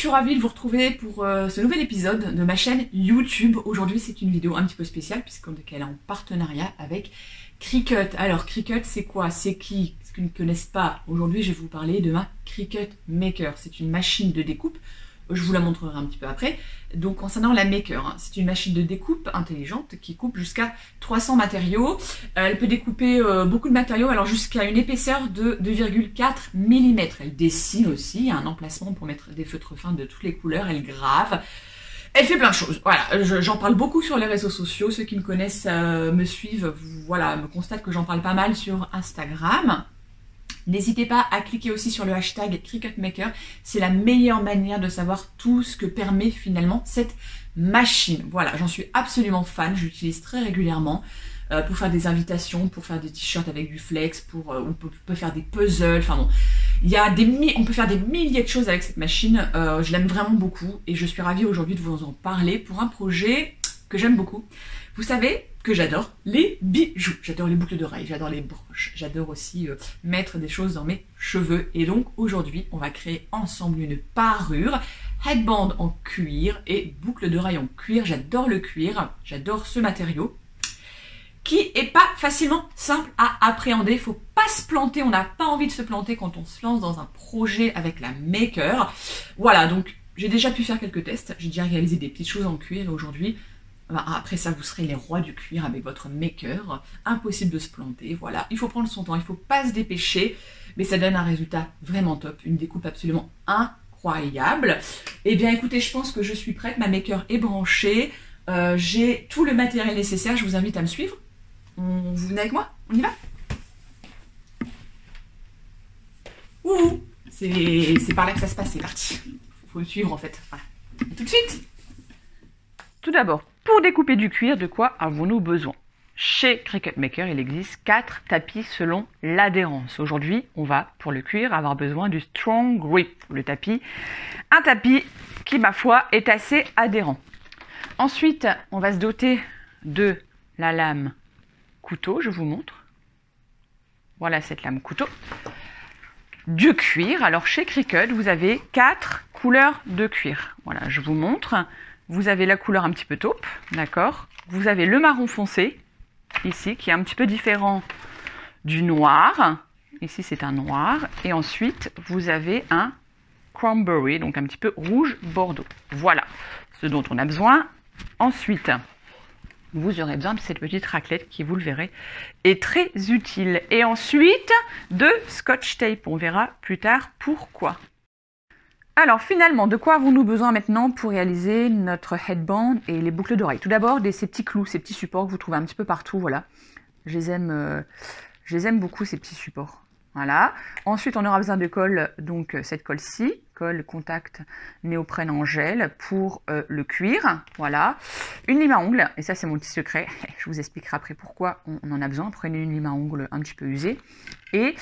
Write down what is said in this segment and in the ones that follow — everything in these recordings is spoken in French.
suis ravie de vous retrouver pour ce nouvel épisode de ma chaîne YouTube. Aujourd'hui, c'est une vidéo un petit peu spéciale puisqu'elle est en partenariat avec Cricut. Alors, Cricut, c'est quoi? C'est qui? Ceux qui ne connaissent pas, aujourd'hui, je vais vous parler de ma Cricut Maker. C'est une machine de découpe. Je vous la montrerai un petit peu après. Donc, concernant la Maker, c'est une machine de découpe intelligente qui coupe jusqu'à 300 matériaux. Elle peut découper beaucoup de matériaux, alors jusqu'à une épaisseur de 2,4 mm. Elle dessine aussi, il y a un emplacement pour mettre des feutres fins de toutes les couleurs, elle grave. Elle fait plein de choses. Voilà, j'en parle beaucoup sur les réseaux sociaux. Ceux qui me connaissent, me suivent, voilà, me constatent que j'en parle pas mal sur Instagram. N'hésitez pas à cliquer aussi sur le hashtag CricutMaker. C'est la meilleure manière de savoir tout ce que permet finalement cette machine. Voilà, j'en suis absolument fan. Je l'utilise très régulièrement pour faire des invitations, pour faire des t-shirts avec du flex, on peut faire des puzzles. Enfin bon, on peut faire des milliers de choses avec cette machine. Je l'aime vraiment beaucoup et je suis ravie aujourd'hui de vous en parler pour un projet que j'aime beaucoup. Vous savez que j'adore les bijoux, j'adore les boucles d'oreilles, j'adore les broches, j'adore aussi mettre des choses dans mes cheveux. Et donc aujourd'hui, on va créer ensemble une parure, headband en cuir et boucles d'oreilles en cuir. J'adore le cuir, j'adore ce matériau qui est pas facilement simple à appréhender. Il faut pas se planter, on n'a pas envie de se planter quand on se lance dans un projet avec la Maker. Voilà, donc j'ai déjà pu faire quelques tests, j'ai déjà réalisé des petites choses en cuir et aujourd'hui, après ça, vous serez les rois du cuir avec votre Maker. Impossible de se planter, voilà. Il faut prendre son temps, il ne faut pas se dépêcher, mais ça donne un résultat vraiment top, une découpe absolument incroyable. Eh bien, écoutez, je pense que je suis prête, ma Maker est branchée, j'ai tout le matériel nécessaire, je vous invite à me suivre. Vous venez avec moi? On y va? Ouh, c'est par là que ça se passe, c'est parti. Faut me suivre en fait. Voilà. À tout de suite. Tout d'abord, pour découper du cuir, de quoi avons-nous besoin? Chez Cricut Maker, il existe 4 tapis selon l'adhérence. Aujourd'hui, on va, pour le cuir, avoir besoin du Strong Grip, le tapis. Un tapis qui, ma foi, est assez adhérent. Ensuite, on va se doter de la lame couteau, je vous montre. Voilà cette lame couteau. Du cuir. Alors, chez Cricut, vous avez 4 couleurs de cuir. Voilà, je vous montre. Vous avez la couleur un petit peu taupe, d'accord? Vous avez le marron foncé, ici, qui est un petit peu différent du noir. Ici, c'est un noir. Et ensuite, vous avez un cranberry, donc un petit peu rouge bordeaux. Voilà ce dont on a besoin. Ensuite, vous aurez besoin de cette petite raclette qui, vous le verrez, est très utile. Et ensuite, de scotch tape. On verra plus tard pourquoi. Alors finalement, de quoi avons-nous besoin maintenant pour réaliser notre headband et les boucles d'oreilles? Tout d'abord, ces petits clous, ces petits supports que vous trouvez un petit peu partout, voilà. Je les aime beaucoup, ces petits supports. Voilà. Ensuite, on aura besoin de colle, donc cette colle-ci, colle contact néoprène en gel pour le cuir. Voilà. Une lime à ongles, et ça c'est mon petit secret, je vous expliquerai après pourquoi on en a besoin. Prenez une lime à ongles un petit peu usée. Et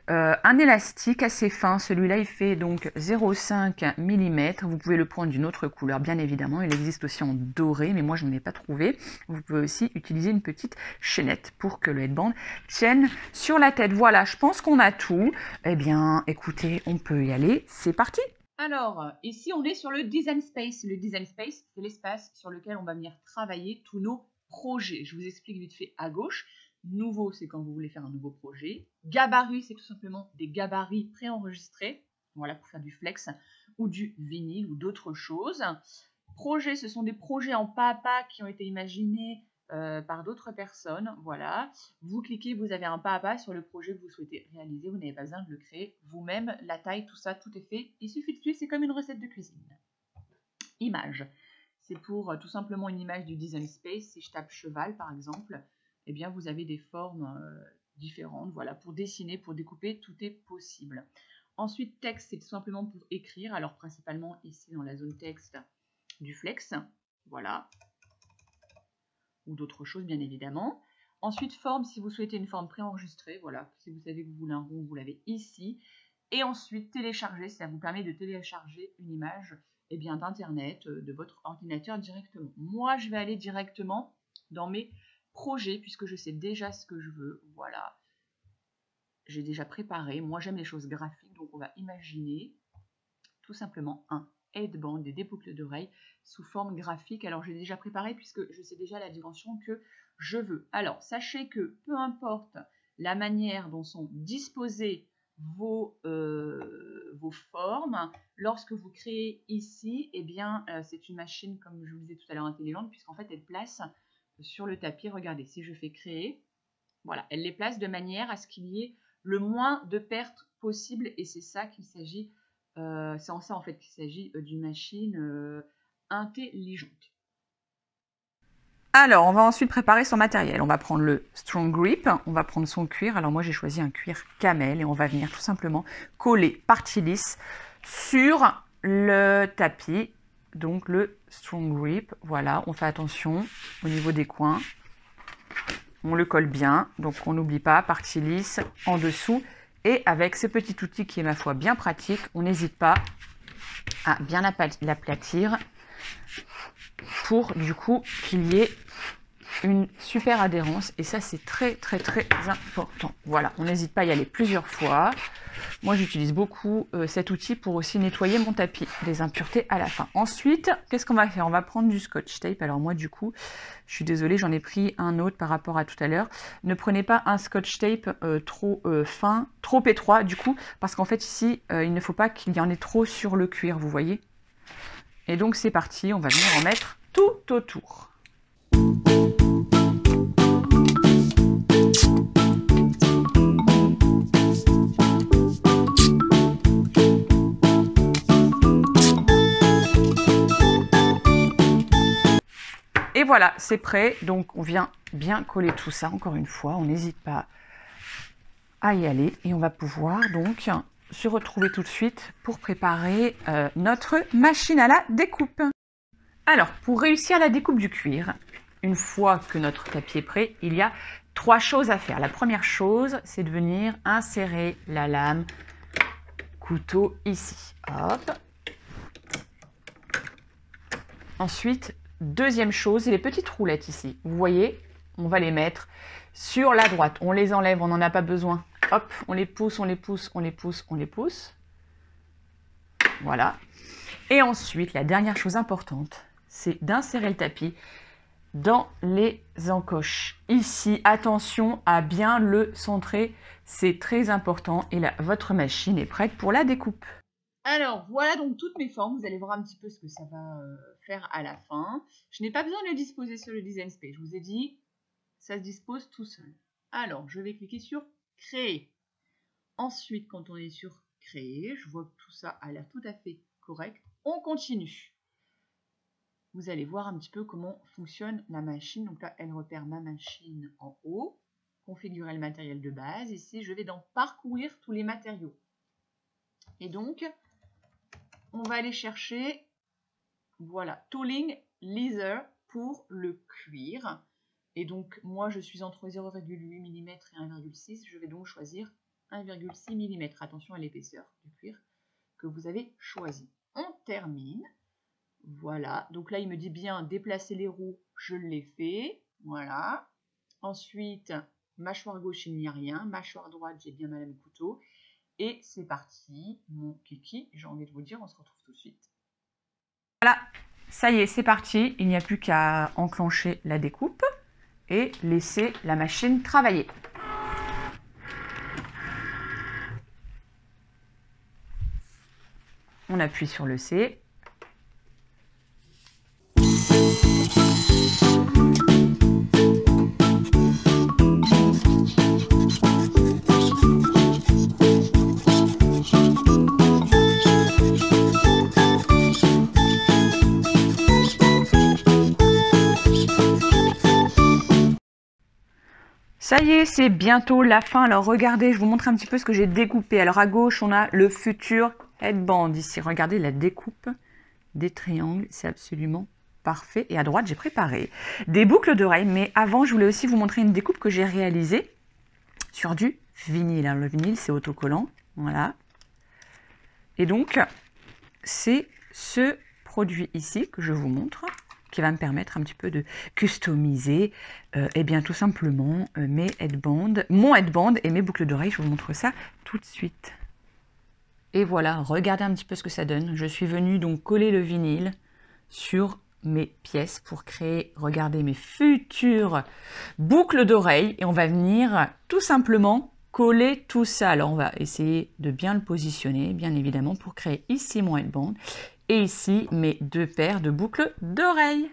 un élastique assez fin, celui-là il fait donc 0,5 mm. Vous pouvez le prendre d'une autre couleur, bien évidemment. Il existe aussi en doré, mais moi je n'en ai pas trouvé. Vous pouvez aussi utiliser une petite chaînette pour que le headband tienne sur la tête. Voilà, je pense qu'on a tout. Eh bien, écoutez, on peut y aller. C'est parti! Alors, ici on est sur le Design Space. Le Design Space, c'est l'espace sur lequel on va venir travailler tous nos projets. Je vous explique vite fait à gauche. Nouveau, c'est quand vous voulez faire un nouveau projet. Gabarit, c'est tout simplement des gabarits préenregistrés. Voilà, pour faire du flex ou du vinyle ou d'autres choses. Projet, ce sont des projets en pas à pas qui ont été imaginés par d'autres personnes. Voilà. Vous cliquez, vous avez un pas à pas sur le projet que vous souhaitez réaliser. Vous n'avez pas besoin de le créer vous-même. La taille, tout ça, tout est fait. Il suffit de suivre, c'est comme une recette de cuisine. Image. C'est pour tout simplement une image du Design Space. Si je tape cheval, par exemple, eh bien, vous avez des formes différentes. Voilà, pour dessiner, pour découper, tout est possible. Ensuite, texte, c'est tout simplement pour écrire. Alors, principalement ici dans la zone texte du flex. Voilà. Ou d'autres choses, bien évidemment. Ensuite, forme, si vous souhaitez une forme préenregistrée. Voilà, si vous savez que vous voulez un rond, vous l'avez ici. Et ensuite, télécharger, ça vous permet de télécharger une image d'internet, de votre ordinateur directement. Moi, je vais aller directement dans mes projets puisque je sais déjà ce que je veux. Voilà, j'ai déjà préparé. Moi, j'aime les choses graphiques, donc on va imaginer tout simplement un headband et des boucles d'oreilles sous forme graphique. Alors j'ai déjà préparé puisque je sais déjà la dimension que je veux. Alors sachez que peu importe la manière dont sont disposées vos formes, lorsque vous créez ici, eh bien c'est une machine, comme je vous disais tout à l'heure, intelligente, puisqu'en fait elle place sur le tapis, regardez, si je fais créer, voilà, elle les place de manière à ce qu'il y ait le moins de pertes possible, et c'est ça qu'il s'agit, c'est en ça en fait qu'il s'agit d'une machine intelligente. Alors, on va ensuite préparer son matériel. On va prendre le Strong Grip, on va prendre son cuir. Alors moi, j'ai choisi un cuir camel et on va venir tout simplement coller partie lisse sur le tapis. Donc le Strong Grip, voilà, on fait attention au niveau des coins. On le colle bien, donc on n'oublie pas, partie lisse en dessous. Et avec ce petit outil qui est, ma foi, bien pratique, on n'hésite pas à bien l'aplatir pour du coup qu'il y ait une super adhérence, et ça c'est très important. Voilà, on n'hésite pas à y aller plusieurs fois. Moi j'utilise beaucoup cet outil pour aussi nettoyer mon tapis des impuretés à la fin. Ensuite, qu'est-ce qu'on va faire? On va prendre du scotch tape. Alors moi du coup, je suis désolée, j'en ai pris un autre par rapport à tout à l'heure. Ne prenez pas un scotch tape trop fin, trop étroit du coup, parce qu'en fait ici, il ne faut pas qu'il y en ait trop sur le cuir, vous voyez. Et donc c'est parti, on va venir en mettre tout autour. Et voilà, c'est prêt. Donc on vient bien coller tout ça, encore une fois, on n'hésite pas à y aller. Et on va pouvoir donc se retrouver tout de suite pour préparer notre machine à la découpe. Alors, pour réussir la découpe du cuir, une fois que notre tapis est prêt, il y a 3 choses à faire. La première chose, c'est de venir insérer la lame couteau ici. Hop. Ensuite, deuxième chose, les petites roulettes ici. Vous voyez, on va les mettre sur la droite. On les enlève, on n'en a pas besoin. Hop, on les pousse, on les pousse, on les pousse, on les pousse. Voilà. Et ensuite, la dernière chose importante, c'est d'insérer le tapis dans les encoches. Ici, attention à bien le centrer, c'est très important. Et là, votre machine est prête pour la découpe. Alors, voilà donc toutes mes formes. Vous allez voir un petit peu ce que ça va faire à la fin. Je n'ai pas besoin de le disposer sur le Design Space. Je vous ai dit, ça se dispose tout seul. Alors, je vais cliquer sur Créer. Ensuite, quand on est sur Créer, je vois que tout ça a l'air tout à fait correct. On continue. Vous allez voir un petit peu comment fonctionne la machine. Donc là, elle repère ma machine en haut. Configurer le matériel de base. Ici, je vais dans Parcourir tous les matériaux. Et donc, on va aller chercher, voilà, Tooling Leather pour le cuir. Et donc, moi, je suis entre 0,8 mm et 1,6. Je vais donc choisir 1,6 mm. Attention à l'épaisseur du cuir que vous avez choisi. On termine. Voilà. Donc là, il me dit bien déplacer les roues. Je l'ai fait. Voilà. Ensuite, mâchoire gauche, il n'y a rien. Mâchoire droite, j'ai bien mal à mes couteaux. Et c'est parti, mon kiki, j'ai envie de vous dire, on se retrouve tout de suite. Voilà, ça y est, c'est parti. Il n'y a plus qu'à enclencher la découpe et laisser la machine travailler. On appuie sur le C. Ça y est, c'est bientôt la fin. Alors regardez, je vous montre un petit peu ce que j'ai découpé. Alors à gauche, on a le futur headband ici. Regardez la découpe des triangles, c'est absolument parfait. Et à droite, j'ai préparé des boucles d'oreilles. Mais avant, je voulais aussi vous montrer une découpe que j'ai réalisée sur du vinyle. Alors, le vinyle, c'est autocollant. Voilà. Et donc, c'est ce produit ici que je vous montre, qui va me permettre un petit peu de customiser eh bien tout simplement mon headband et mes boucles d'oreilles. Je vous montre ça tout de suite. Et voilà, regardez un petit peu ce que ça donne. Je suis venue donc coller le vinyle sur mes pièces pour créer, regardez, mes futures boucles d'oreilles. Et on va venir tout simplement coller tout ça. Alors on va essayer de bien le positionner, bien évidemment, pour créer ici mon headband et ici mes 2 paires de boucles d'oreilles.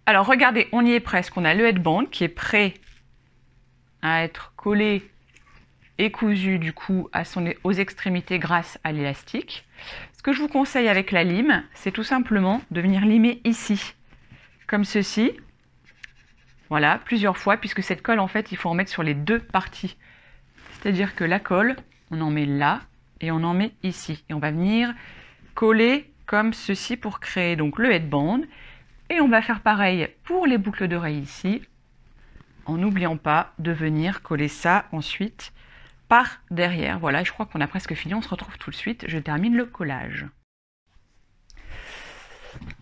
Alors regardez, on y est presque. On a le headband qui est prêt à être collé et cousu du coup aux extrémités grâce à l'élastique. Ce que je vous conseille avec la lime, c'est tout simplement de venir limer ici, comme ceci. Voilà, plusieurs fois, puisque cette colle, en fait, il faut en mettre sur les 2 parties. C'est-à-dire que la colle, on en met là et on en met ici. Et on va venir coller comme ceci pour créer donc le headband. Et on va faire pareil pour les boucles d'oreilles ici, en n'oubliant pas de venir coller ça ensuite par derrière. Voilà, je crois qu'on a presque fini, on se retrouve tout de suite, je termine le collage.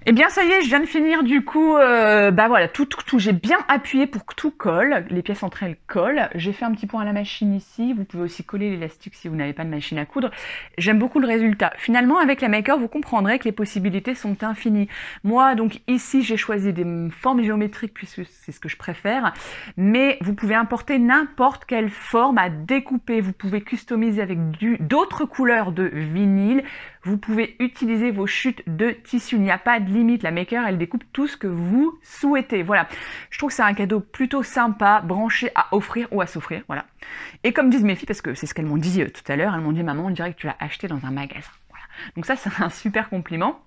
Et bien ça y est, je viens de finir du coup, voilà, tout, j'ai bien appuyé pour que tout colle, les pièces entre elles collent. J'ai fait un petit point à la machine ici, vous pouvez aussi coller l'élastique si vous n'avez pas de machine à coudre. J'aime beaucoup le résultat. Finalement avec la Maker, vous comprendrez que les possibilités sont infinies. Moi donc ici j'ai choisi des formes géométriques puisque c'est ce que je préfère, mais vous pouvez importer n'importe quelle forme à découper, vous pouvez customiser avec d'autres couleurs de vinyle, vous pouvez utiliser vos chutes de tissu, il n'y a pas de limite, la Maker elle découpe tout ce que vous souhaitez. Voilà, je trouve que c'est un cadeau plutôt sympa, branché à offrir ou à s'offrir, voilà. Et comme disent mes filles, parce que c'est ce qu'elles m'ont dit tout à l'heure, elles m'ont dit maman on dirait que tu l'as acheté dans un magasin, voilà. Donc ça c'est un super compliment.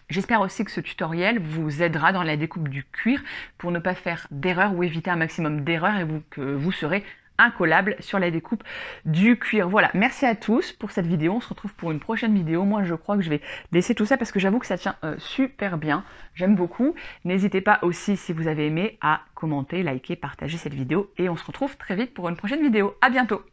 J'espère aussi que ce tutoriel vous aidera dans la découpe du cuir pour ne pas faire d'erreurs ou éviter un maximum d'erreurs et que vous serez incollable sur la découpe du cuir. Voilà, merci à tous pour cette vidéo. On se retrouve pour une prochaine vidéo. Moi, je crois que je vais laisser tout ça parce que j'avoue que ça tient super bien. J'aime beaucoup. N'hésitez pas aussi, si vous avez aimé, à commenter, liker, partager cette vidéo. Et on se retrouve très vite pour une prochaine vidéo. À bientôt!